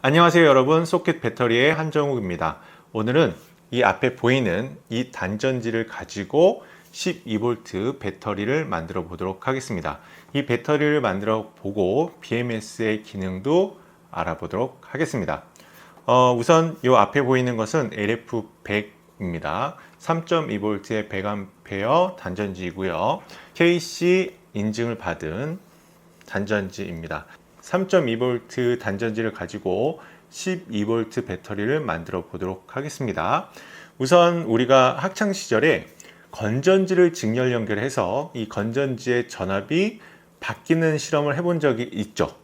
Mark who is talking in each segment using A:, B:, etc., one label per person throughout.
A: 안녕하세요 여러분, 소켓 배터리의 한정욱입니다. 오늘은 이 앞에 보이는 이 단전지를 가지고 12V 배터리를 만들어 보도록 하겠습니다. 이 배터리를 만들어 보고 BMS의 기능도 알아보도록 하겠습니다. 우선 이 앞에 보이는 것은 LF100입니다. 3.2V의 100A 단전지이고요. KC 인증을 받은 단전지입니다. 3.2V 단전지를 가지고 12V 배터리를 만들어 보도록 하겠습니다. 우선 우리가 학창 시절에 건전지를 직렬 연결해서 이 건전지의 전압이 바뀌는 실험을 해본 적이 있죠.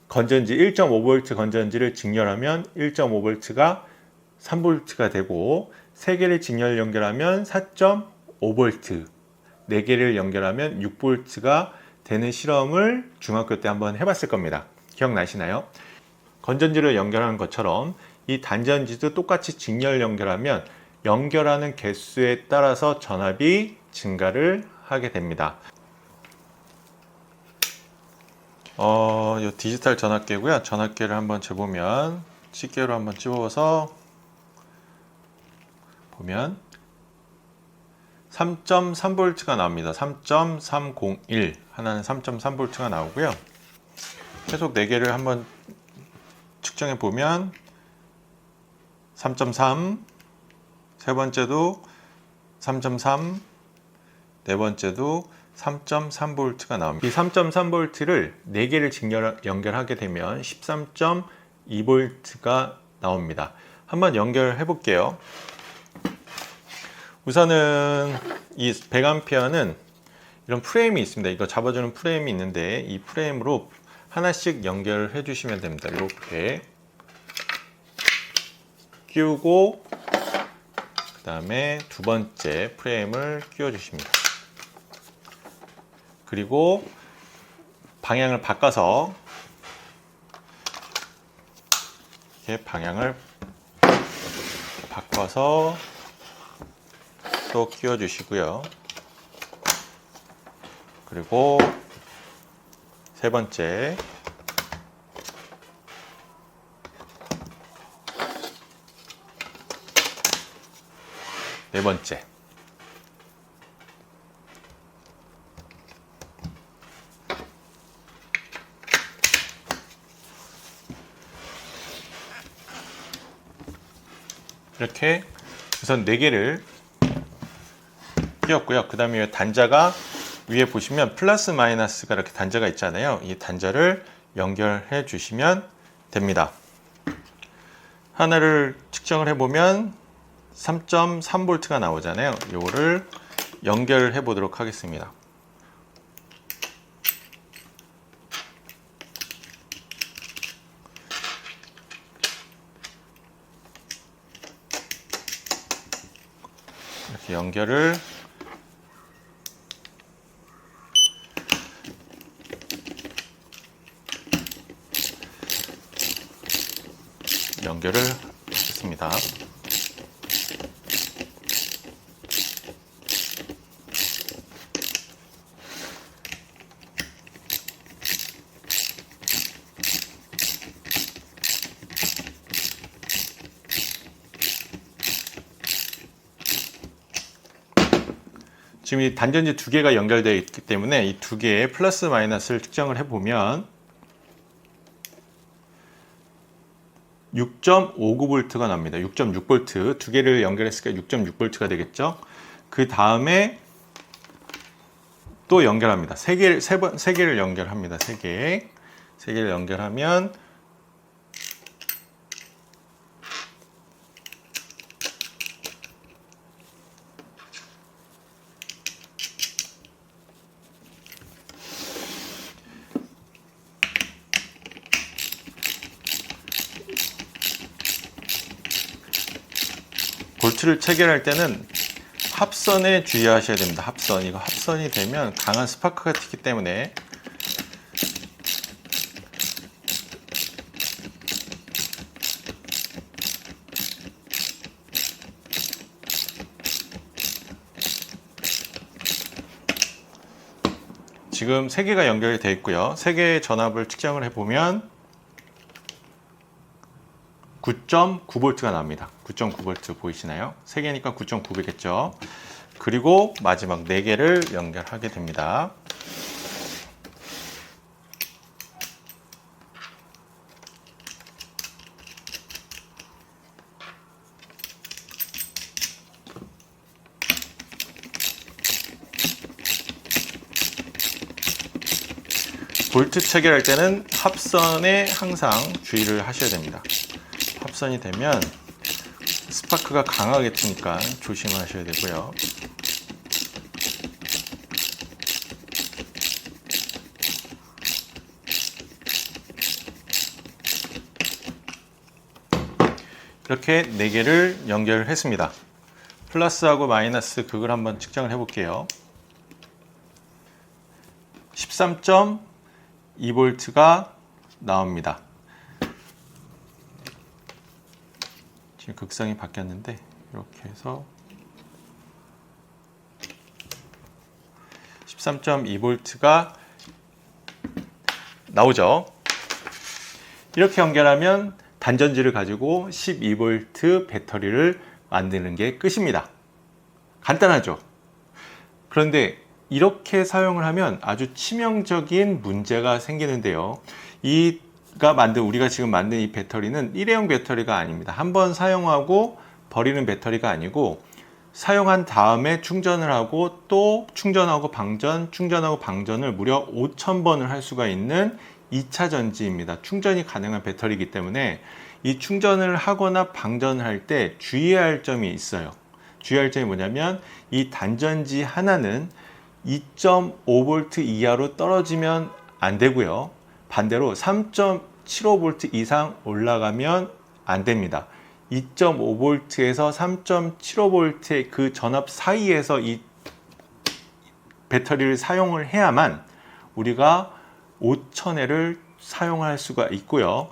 A: 건전지 1.5V 건전지를 직렬하면 1.5V가 3V가 되고 3개를 직렬 연결하면 4.5V, 4개를 연결하면 6V가 되는 실험을 중학교 때 한번 해봤을 겁니다. 기억나시나요? 건전지를 연결하는 것처럼 이 단전지도 똑같이 직렬 연결하면 연결하는 개수에 따라서 전압이 증가를 하게 됩니다. 이 디지털 전압계고요. 전압계를 한번 재보면 집게로 한번 집어서 보면 3.3V가 나옵니다. 3.301 하나는 3.3V가 나오고요. 계속 4개를 한번 측정해 보면 3.3, 세 번째도 3.3, 네 번째도 3.3V가 나옵니다. 이 3.3V를 4개를 직렬 연결하게 되면 13.2V가 나옵니다. 한번 연결해 볼게요. 우선은 이 100A는 이런 프레임이 있습니다. 이거 잡아주는 프레임이 있는데 이 프레임으로 하나씩 연결해 주시면 됩니다. 이렇게 끼우고 그 다음에 두 번째 프레임을 끼워 주십니다. 그리고 방향을 바꿔서 이렇게 방향을 바꿔서 또 끼워 주시고요. 그리고 세 번째 네 번째 이렇게 우선 4개를 끼웠고요. 그 다음에 단자가 위에 보시면 플러스 마이너스가 이렇게 단자가 있잖아요. 이 단자를 연결해 주시면 됩니다. 하나를 측정을 해보면 3.3V가 나오잖아요. 이거를 연결해 보도록 하겠습니다. 이렇게 연결을 하겠습니다. 지금 이 단전지 2개가 연결되어 있기 때문에 이 2개의 플러스 마이너스를 측정을 해보면 6.59V가 납니다. 6.6V 2개를 연결했으니까 6.6V가 되겠죠. 그 다음에 또 연결합니다. 3개를 연결합니다. 3개를 연결하면 볼트를 체결할 때는 합선에 주의하셔야 됩니다. 합선. 이거 합선이 되면 강한 스파크가 튀기 때문에 지금 3개가 연결이 되어 있고요. 3개의 전압을 측정을 해보면 9.9V가 나옵니다. 9.9V 보이시나요? 3개니까 9.9이겠죠. 그리고 마지막 4개를 연결하게 됩니다. 볼트 체결할 때는 합선에 항상 주의를 하셔야 됩니다. 합선이 되면 스파크가 강하게 튀니까 조심하셔야 되고요. 이렇게 4개를 연결했습니다. 플러스하고 마이너스 극을 한번 측정을 해볼게요. 13.2V가 나옵니다. 지금 극성이 바뀌었는데 이렇게 해서 13.2V가 나오죠. 이렇게 연결하면 단전지를 가지고 12V 배터리를 만드는 게 끝입니다. 간단하죠? 그런데 이렇게 사용을 하면 아주 치명적인 문제가 생기는데요. 우리가 지금 만든 이 배터리는 일회용 배터리가 아닙니다. 한번 사용하고 버리는 배터리가 아니고 사용한 다음에 충전을 하고 또 충전하고 방전, 충전하고 방전을 무려 5,000번을 할 수가 있는 2차 전지입니다. 충전이 가능한 배터리이기 때문에 이 충전을 하거나 방전을 할 때 주의해야 할 점이 있어요. 주의할 점이 뭐냐면 이 단전지 하나는 2.5V 이하로 떨어지면 안 되고요. 반대로 3.75V 이상 올라가면 안 됩니다. 2.5V에서 3.75V의 그 전압 사이에서 이 배터리를 사용을 해야만 우리가 5000회를 사용할 수가 있고요.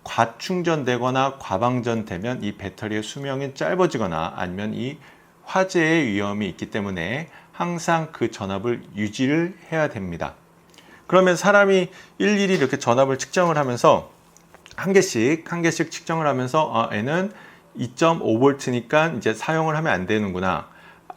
A: 과충전되거나 과방전되면 이 배터리의 수명이 짧아지거나 아니면 이 화재의 위험이 있기 때문에 항상 그 전압을 유지를 해야 됩니다. 그러면 사람이 일일이 이렇게 전압을 측정을 하면서 한 개씩 측정을 하면서 얘는 2.5V니까 이제 사용을 하면 안 되는구나.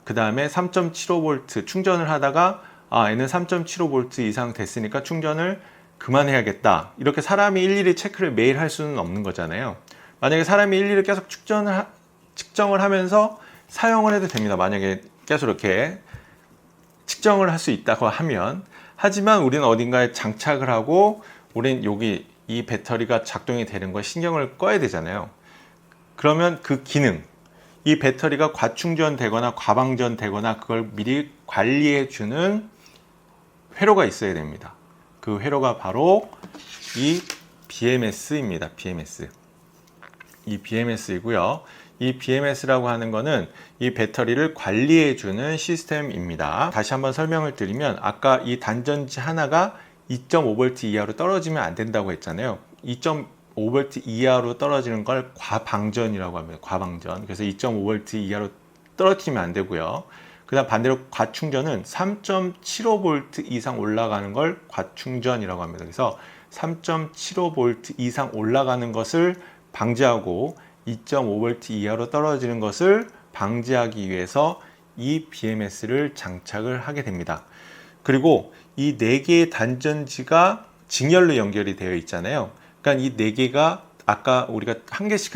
A: 그 다음에 3.75V 충전을 하다가 얘는 3.75V 이상 됐으니까 충전을 그만해야겠다. 이렇게 사람이 일일이 체크를 매일 할 수는 없는 거잖아요. 만약에 사람이 일일이 계속 측정을 하면서 사용을 해도 됩니다. 만약에 계속 이렇게 측정을 할 수 있다고 하면. 하지만 우리는 어딘가에 장착을 하고 우린 여기 이 배터리가 작동이 되는 걸 신경을 꺼야 되잖아요. 그러면 그 기능, 이 배터리가 과충전되거나 과방전되거나 그걸 미리 관리해 주는 회로가 있어야 됩니다. 그 회로가 바로 이 BMS입니다. BMS. 이 BMS이고요. 이 BMS라고 하는 거는 이 배터리를 관리해 주는 시스템입니다. 다시 한번 설명을 드리면 아까 이 단전지 하나가 2.5V 이하로 떨어지면 안 된다고 했잖아요. 2.5V 이하로 떨어지는 걸 과방전이라고 합니다. 과방전. 그래서 2.5V 이하로 떨어지면 안 되고요. 그 다음 반대로 과충전은 3.75V 이상 올라가는 걸 과충전이라고 합니다. 그래서 3.75V 이상 올라가는 것을 방지하고 2.5V 이하로 떨어지는 것을 방지하기 위해서 이 BMS를 장착을 하게 됩니다. 그리고 이 4개의 단전지가 직렬로 연결이 되어 있잖아요. 그러니까 이 4개가 아까 우리가 한 개씩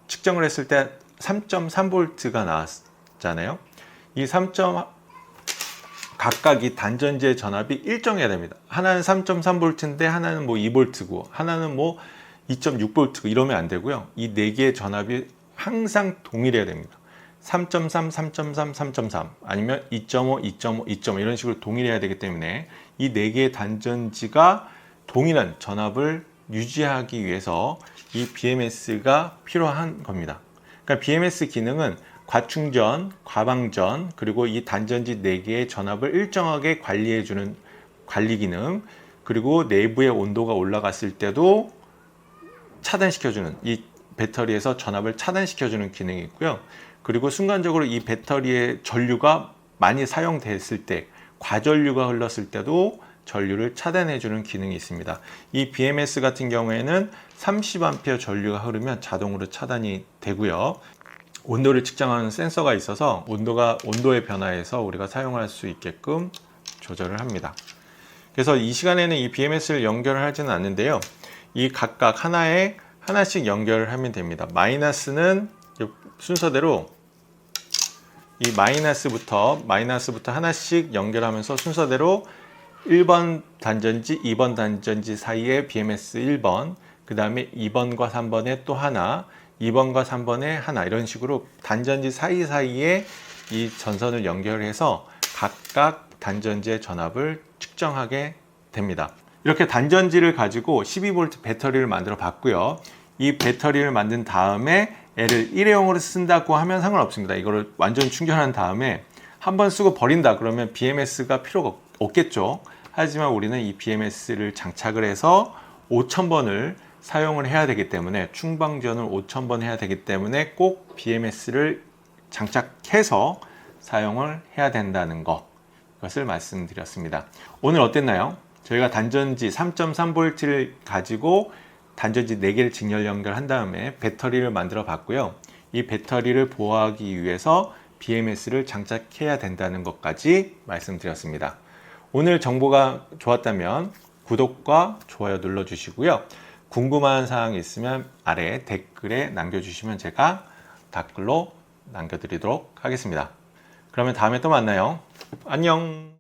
A: 측정을 했을 때 3.3V가 나왔잖아요. 이 각각 이 단전지의 전압이 일정해야 됩니다. 하나는 3.3V인데 하나는 뭐 2V고 하나는 뭐 2.6V 이러면 안 되고요. 이 4개의 전압이 항상 동일해야 됩니다. 3.3, 3.3, 3.3 아니면 2.5, 2.5, 2.5 이런 식으로 동일해야 되기 때문에 이 4개의 단전지가 동일한 전압을 유지하기 위해서 이 BMS가 필요한 겁니다. 그러니까 BMS 기능은 과충전, 과방전, 그리고 이 단전지 4개의 전압을 일정하게 관리해주는 관리 기능, 그리고 내부의 온도가 올라갔을 때도 차단시켜주는, 이 배터리에서 전압을 차단시켜주는 기능이 있고요. 그리고 순간적으로 이 배터리의 전류가 많이 사용됐을 때, 과전류가 흘렀을 때도 전류를 차단해주는 기능이 있습니다. 이 BMS 같은 경우에는 30A 전류가 흐르면 자동으로 차단이 되고요. 온도를 측정하는 센서가 있어서 온도의 변화에서 우리가 사용할 수 있게끔 조절을 합니다. 그래서 이 시간에는 이 BMS를 연결을 하지는 않는데요. 이 각각 하나씩 연결을 하면 됩니다. 마이너스는 순서대로 이 마이너스부터 하나씩 연결하면서 순서대로 1번 단전지, 2번 단전지 사이에 BMS 1번, 그 다음에 2번과 3번에 또 하나, 2번과 3번에 하나, 이런 식으로 단전지 사이사이에 이 전선을 연결해서 각각 단전지의 전압을 측정하게 됩니다. 이렇게 단전지를 가지고 12V 배터리를 만들어 봤고요. 이 배터리를 만든 다음에 얘를 일회용으로 쓴다고 하면 상관없습니다. 이거를 완전 충전한 다음에 한번 쓰고 버린다 그러면 BMS가 필요가 없겠죠. 하지만 우리는 이 BMS를 장착을 해서 5000번을 사용을 해야 되기 때문에, 충방전을 5000번 해야 되기 때문에 꼭 BMS를 장착해서 사용을 해야 된다는 것을 말씀드렸습니다. 오늘 어땠나요? 저희가 단전지 3.3V를 가지고 단전지 4개를 직렬 연결한 다음에 배터리를 만들어 봤고요. 이 배터리를 보호하기 위해서 BMS를 장착해야 된다는 것까지 말씀드렸습니다. 오늘 정보가 좋았다면 구독과 좋아요 눌러주시고요. 궁금한 사항이 있으면 아래 댓글에 남겨주시면 제가 댓글로 남겨드리도록 하겠습니다. 그러면 다음에 또 만나요. 안녕.